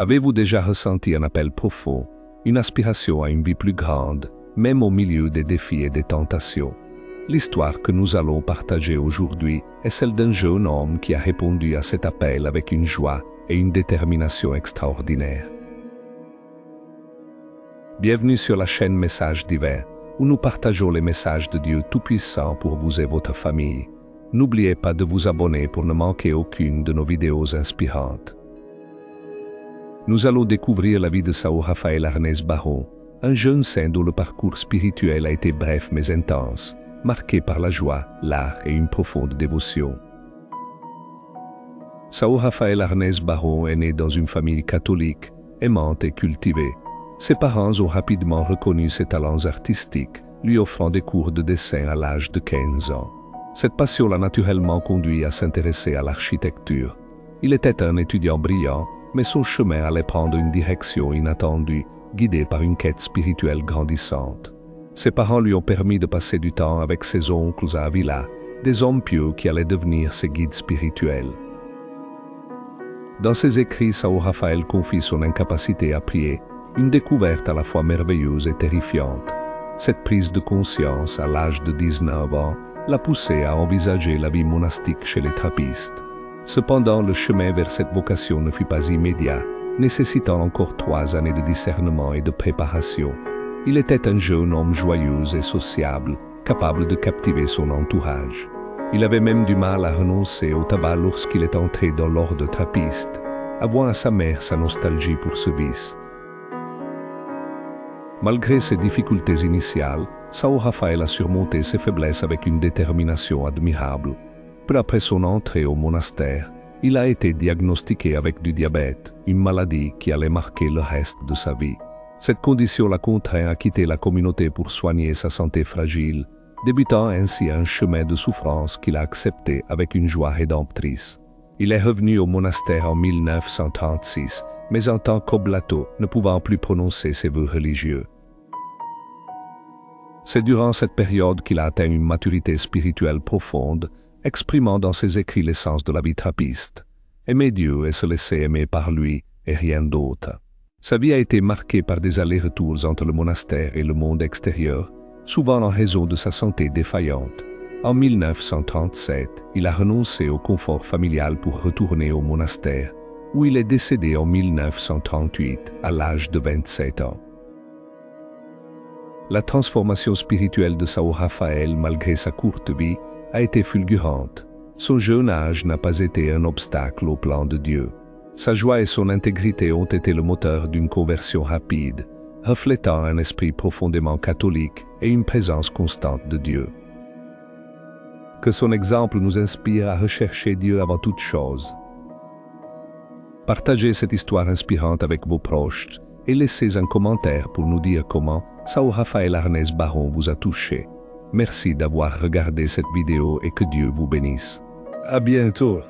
Avez-vous déjà ressenti un appel profond, une aspiration à une vie plus grande, même au milieu des défis et des tentations? L'histoire que nous allons partager aujourd'hui est celle d'un jeune homme qui a répondu à cet appel avec une joie et une détermination extraordinaires. Bienvenue sur la chaîne Messages divins, où nous partageons les messages de Dieu Tout-Puissant pour vous et votre famille. N'oubliez pas de vous abonner pour ne manquer aucune de nos vidéos inspirantes. Nous allons découvrir la vie de Sao Rafael Arnaiz Barron, un jeune saint dont le parcours spirituel a été bref mais intense, marqué par la joie, l'art et une profonde dévotion. Sao Rafael Arnaiz Barron est né dans une famille catholique, aimante et cultivée. Ses parents ont rapidement reconnu ses talents artistiques, lui offrant des cours de dessin à l'âge de 15 ans. Cette passion l'a naturellement conduit à s'intéresser à l'architecture. Il était un étudiant brillant, mais son chemin allait prendre une direction inattendue, guidé par une quête spirituelle grandissante. Ses parents lui ont permis de passer du temps avec ses oncles à Avila, des hommes pieux qui allaient devenir ses guides spirituels. Dans ses écrits, Sao Rafael confie son incapacité à prier, une découverte à la fois merveilleuse et terrifiante. Cette prise de conscience, à l'âge de 19 ans, l'a poussé à envisager la vie monastique chez les trappistes. Cependant, le chemin vers cette vocation ne fut pas immédiat, nécessitant encore 3 années de discernement et de préparation. Il était un jeune homme joyeux et sociable, capable de captiver son entourage. Il avait même du mal à renoncer au tabac lorsqu'il est entré dans l'ordre trappiste, avouant à sa mère sa nostalgie pour ce vice. Malgré ses difficultés initiales, Sao Rafael a surmonté ses faiblesses avec une détermination admirable. Peu après son entrée au monastère, il a été diagnostiqué avec du diabète, une maladie qui allait marquer le reste de sa vie. Cette condition l'a contraint à quitter la communauté pour soigner sa santé fragile, débutant ainsi un chemin de souffrance qu'il a accepté avec une joie rédemptrice. Il est revenu au monastère en 1936, mais en tant qu'oblato, ne pouvant plus prononcer ses vœux religieux. C'est durant cette période qu'il a atteint une maturité spirituelle profonde, exprimant dans ses écrits l'essence de la vie trappiste. Aimer Dieu et se laisser aimer par lui et rien d'autre. Sa vie a été marquée par des allers-retours entre le monastère et le monde extérieur, souvent en raison de sa santé défaillante. En 1937, il a renoncé au confort familial pour retourner au monastère, où il est décédé en 1938, à l'âge de 27 ans. La transformation spirituelle de Sao Rafael, malgré sa courte vie, a été fulgurante. Son jeune âge n'a pas été un obstacle au plan de Dieu. Sa joie et son intégrité ont été le moteur d'une conversion rapide, reflétant un esprit profondément catholique et une présence constante de Dieu. Que son exemple nous inspire à rechercher Dieu avant toute chose. Partagez cette histoire inspirante avec vos proches et laissez un commentaire pour nous dire comment Sao Rafael Arnaiz Barron vous a touché. Merci d'avoir regardé cette vidéo et que Dieu vous bénisse. À bientôt.